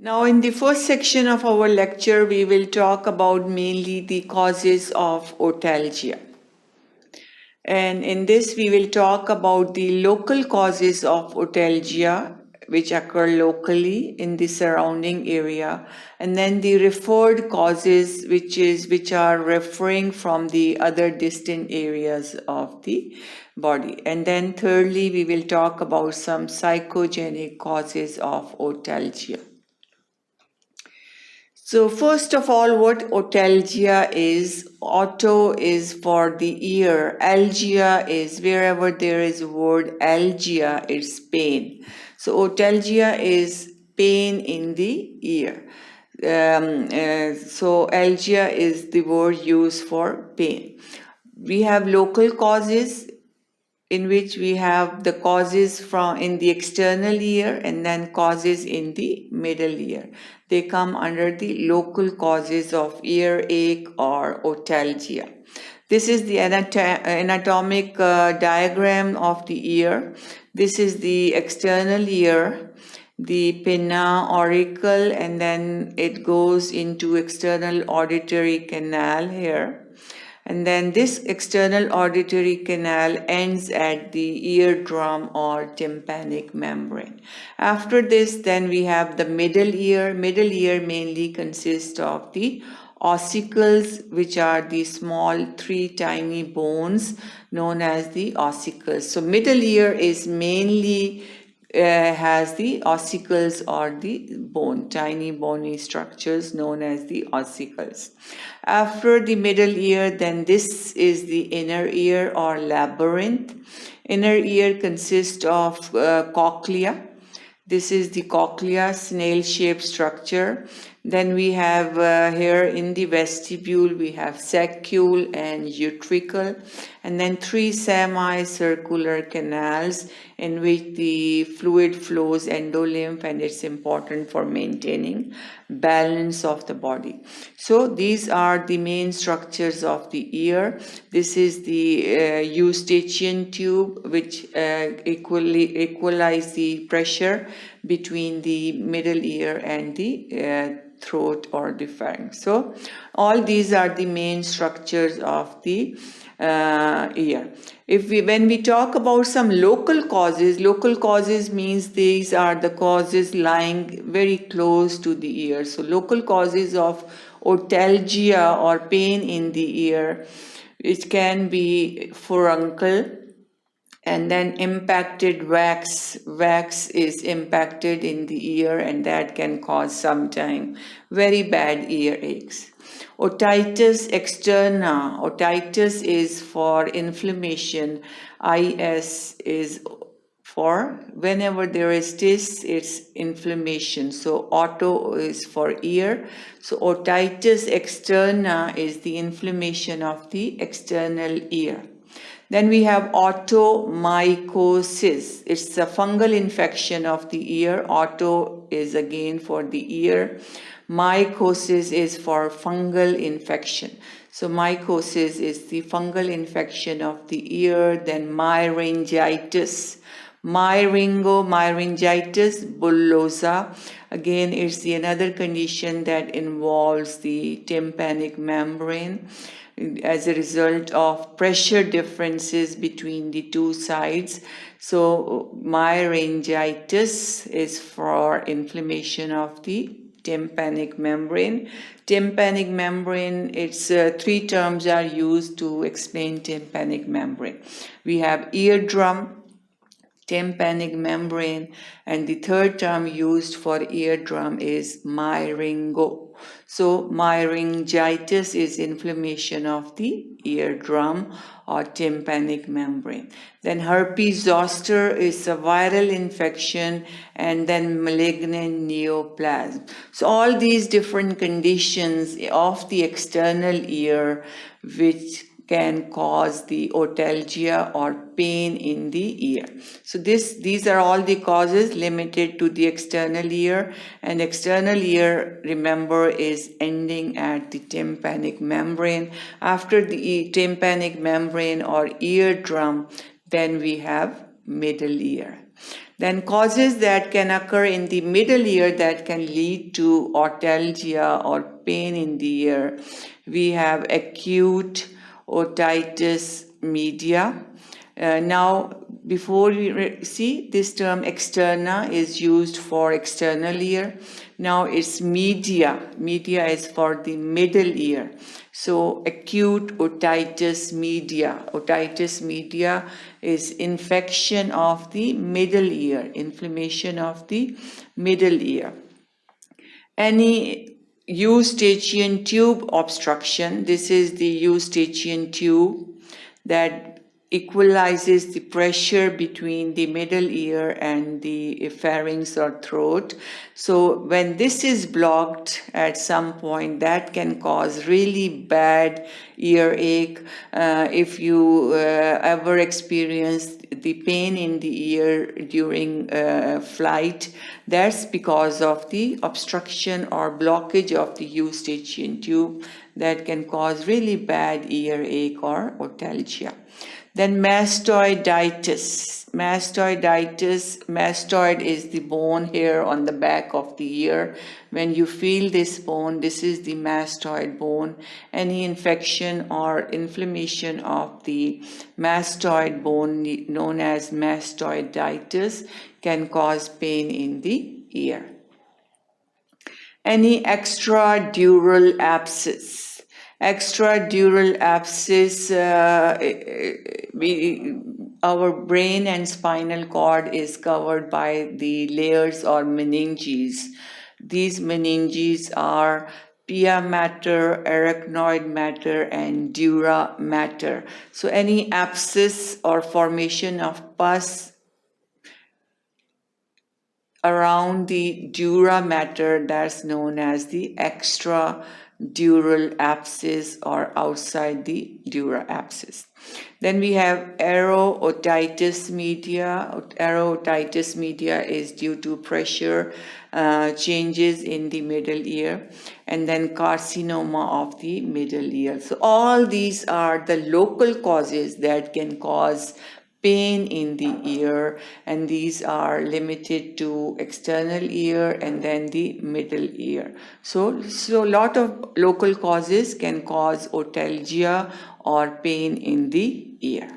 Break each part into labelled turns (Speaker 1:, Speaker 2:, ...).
Speaker 1: Now, in the first section of our lecture, we will talk about mainly the causes of otalgia. And in this, we will talk about the local causes of otalgia, which occur locally in the surrounding area, and then the referred causes, which are referring from the other distant areas of the body. And then thirdly, we will talk about some psychogenic causes of otalgia. So first of all, what otalgia is. Auto is for the ear. Algia is wherever there is a word algia, it's pain. So otalgia is pain in the ear. So algia is the word used for pain. We have local causes, in which we have the causes from in the external ear and then causes in the middle ear. They come under the local causes of earache or otalgia. This is the anatomic diagram of the ear. This is the external ear, the pinna, auricle, and then it goes into external auditory canal here. And then this external auditory canal ends at the eardrum or tympanic membrane. After this, then we have the middle ear. Middle ear mainly consists of the ossicles, which are the small three tiny bones known as the ossicles. So middle ear is mainly has the ossicles or the tiny bony structures known as the ossicles. After the middle ear, then this is the inner ear or labyrinth. Inner ear consists of cochlea. This is the cochlea, snail-shaped structure. Then we have here in the vestibule, we have saccule and utricle, and then three semicircular canals in which the fluid flows endolymph, and it's important for maintaining balance of the body. So these are the main structures of the ear. This is the eustachian tube, which equalize the pressure between the middle ear and the throat or the pharynx. So all these are the main structures of the ear. When we talk about some local causes means these are the causes lying very close to the ear. So local causes of otalgia or pain in the ear, which can be furuncle, and then impacted wax. Wax is impacted in the ear, and that can cause sometimes very bad earaches. Otitis externa. Otitis is for inflammation. IS is for whenever there is tis, it's inflammation. So auto is for ear. So otitis externa is the inflammation of the external ear. Then we have otomycosis. It's a fungal infection of the ear. Auto is again for the ear. Mycosis is for fungal infection. So mycosis is the fungal infection of the ear. Then myringitis. Myringitis bullosa. Again, it's another condition that involves the tympanic membrane as a result of pressure differences between the two sides. So myringitis is for inflammation of the tympanic membrane. Tympanic membrane, it's three terms are used to explain tympanic membrane. We have eardrum, tympanic membrane, and the third term used for eardrum is myringo. So myringitis is inflammation of the eardrum or tympanic membrane. Then herpes zoster is a viral infection, and then malignant neoplasm. So all these different conditions of the external ear which can cause the otalgia or pain in the ear. So these are all the causes limited to the external ear, and external ear, remember, is ending at the tympanic membrane. After the tympanic membrane or eardrum, then we have middle ear. Then causes that can occur in the middle ear that can lead to otalgia or pain in the ear. We have acute otitis media. Now, before we see, this term externa is used for external ear. Now it's media. Media is for the middle ear. So acute otitis media. Otitis media is infection of the middle ear, inflammation of the middle ear. Any eustachian tube obstruction, this is the eustachian tube that equalizes the pressure between the middle ear and the pharynx or throat. So when this is blocked at some point, that can cause really bad earache. If you ever experience the pain in the ear during flight, that's because of the obstruction or blockage of the eustachian tube that can cause really bad earache or otalgia. Then mastoiditis. Mastoid is the bone here on the back of the ear. When you feel this bone, this is the mastoid bone. Any infection or inflammation of the mastoid bone, known as mastoiditis, can cause pain in the ear. Any extradural abscess. Extradural abscess, our brain and spinal cord is covered by the layers or meninges. These meninges are pia mater, arachnoid matter, and dura mater. So any abscess or formation of pus around the dura mater, that's known as the extradural abscess or outside the dura abscess. Then we have arrow-otitis media. Arrow-otitis media is due to pressure changes in the middle ear, and then carcinoma of the middle ear. So all these are the local causes that can cause pain in the ear, and these are limited to external ear and then the middle ear. So a lot of local causes can cause otalgia or pain in the ear.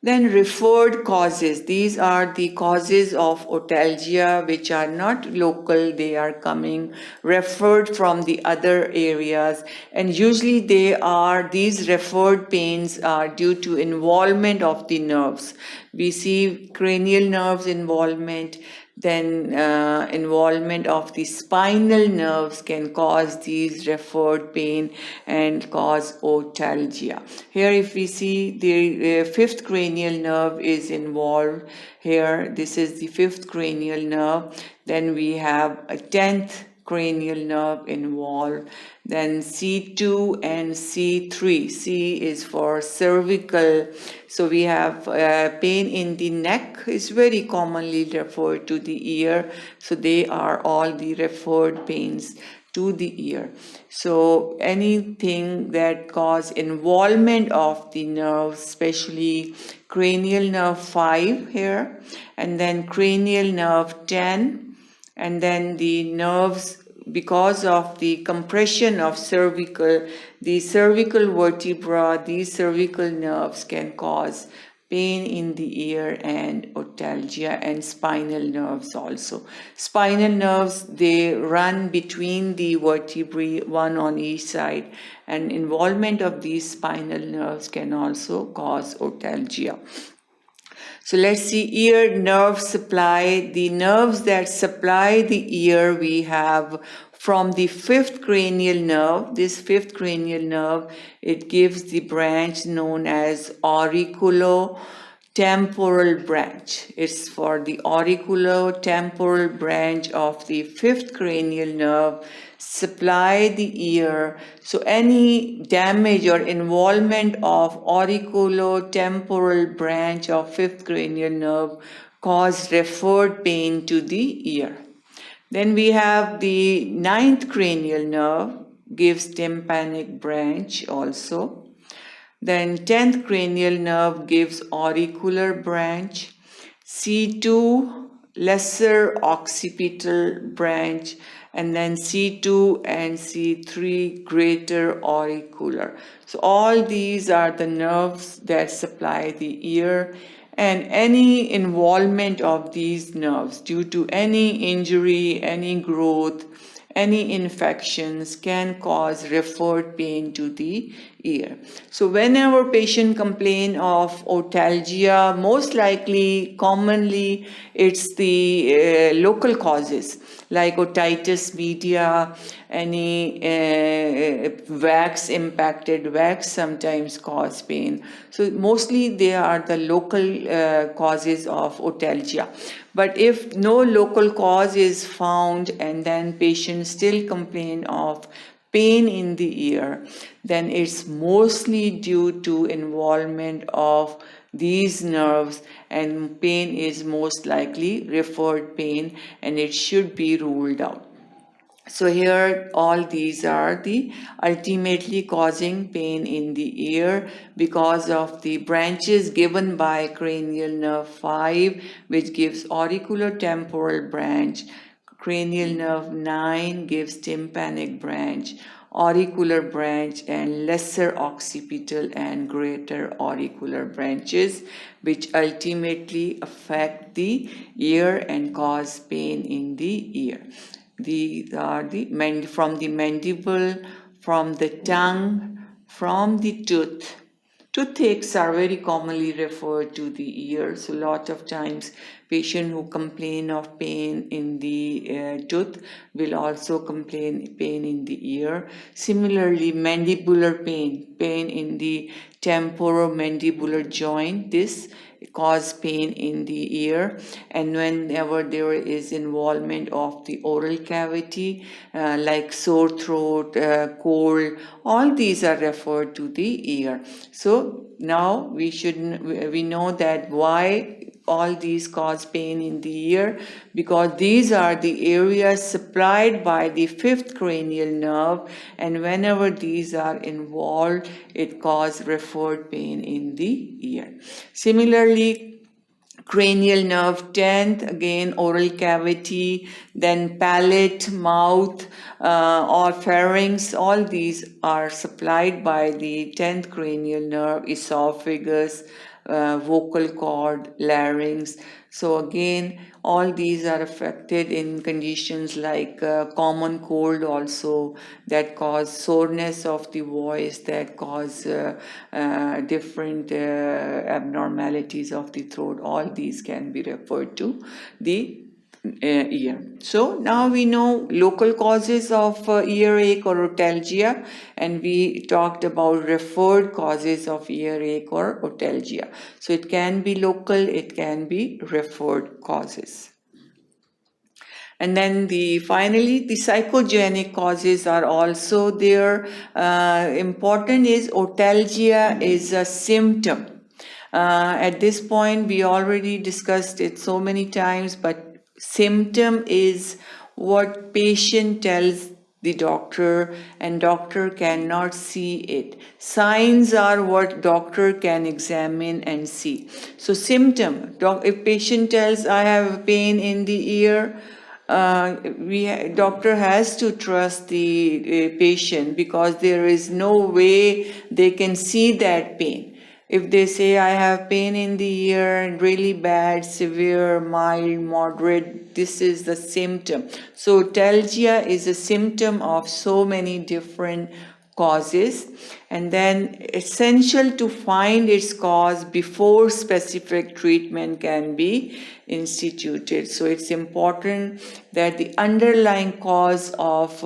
Speaker 1: Then referred causes. These are the causes of otalgia which are not local, they are coming referred from the other areas, and usually these referred pains are due to involvement of the nerves. We see cranial nerves involvement, then involvement of the spinal nerves can cause these referred pain and cause otalgia. Here if we see the fifth cranial nerve is involved here, this is the fifth cranial nerve. Then we have a 10th cranial nerve involved, then C2 and C3. C is for cervical. So we have pain in the neck is very commonly referred to the ear. So they are all the referred pains to the ear. So anything that cause involvement of the nerves, especially cranial nerve 5 here, and then cranial nerve 10, and then the nerves, because of the compression of the cervical vertebra, these cervical nerves can cause pain in the ear and otalgia, and spinal nerves also. Spinal nerves, they run between the vertebrae, one on each side, and involvement of these spinal nerves can also cause otalgia. So let's see ear nerve supply. The nerves that supply the ear we have from the fifth cranial nerve. This fifth cranial nerve, it gives the branch known as auriculotemporal branch. It's for the auriculotemporal branch of the fifth cranial nerve supply the ear. So any damage or involvement of auriculotemporal branch of fifth cranial nerve cause referred pain to the ear. Then we have the ninth cranial nerve, gives tympanic branch also. Then 10th cranial nerve gives auricular branch. C2 lesser occipital branch, and then C2 and C3 greater auricular. So all these are the nerves that supply the ear, and any involvement of these nerves due to any injury, any growth, any infections can cause referred pain to the ear. So whenever patient complain of otalgia, most likely, commonly, it's the local causes like otitis media, any wax impacted wax sometimes cause pain. So mostly they are the local causes of otalgia. But if no local cause is found and then patients still complain of pain in the ear, then it's mostly due to involvement of these nerves, and pain is most likely referred pain, and it should be ruled out. So here all these are the ultimately causing pain in the ear because of the branches given by cranial nerve 5, which gives auricular temporal branch. Cranial nerve 9 gives tympanic branch, auricular branch, and lesser occipital and greater auricular branches, which ultimately affect the ear and cause pain in the ear. These are from the mandible, from the tongue, from the tooth. Toothaches are very commonly referred to the ear. So a lot of times patients who complain of pain in the tooth will also complain pain in the ear. Similarly, mandibular pain, pain in the temporomandibular joint, this cause pain in the ear. And whenever there is involvement of the oral cavity, like sore throat, cold, all these are referred to the ear. So now we know that why all these cause pain in the ear, because these are the areas supplied by the fifth cranial nerve, and whenever these are involved, it causes referred pain in the ear. Similarly, cranial nerve 10th, again oral cavity, then palate, mouth, or pharynx, all these are supplied by the 10th cranial nerve, esophagus, vocal cord, larynx. So again, all these are affected in conditions like common cold also, that cause soreness of the voice, that cause different abnormalities of the throat. All these can be referred to the ear. So now we know local causes of earache or otalgia, and we talked about referred causes of earache or otalgia. So it can be local, it can be referred causes. And then finally the psychogenic causes are also there. Important is otalgia is a symptom. At this point we already discussed it so many times, but symptom is what patient tells the doctor, and doctor cannot see it. Signs are what doctor can examine and see. So symptom, if patient tells I have pain in the ear, doctor has to trust the patient, because there is no way they can see that pain. If they say I have pain in the ear, really bad, severe, mild, moderate, this is the symptom. So otalgia is a symptom of so many different causes, and then essential to find its cause before specific treatment can be instituted. So it's important that the underlying cause of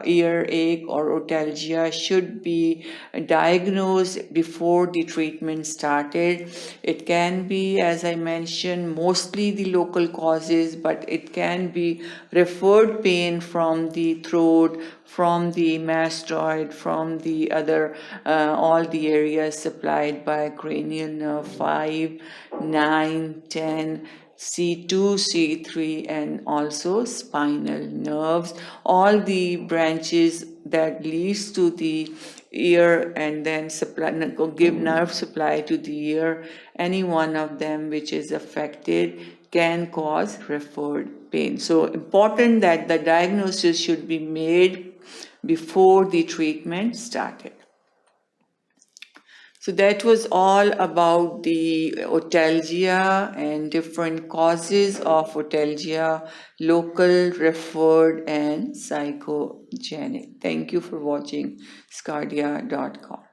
Speaker 1: earache or otalgia should be diagnosed before the treatment started. It can be, as I mentioned, mostly the local causes, but it can be referred pain from the throat, from the mastoid, from the other, all the areas supplied by cranial nerve 5, 9, 10, C2, C3, and also spinal nerves. All the branches that leads to the ear and then give nerve supply to the ear, any one of them which is affected can cause referred pain. So important that the diagnosis should be made before the treatment started. So that was all about the otalgia and different causes of otalgia, local, referred, and psychogenic. Thank you for watching sqadia.com.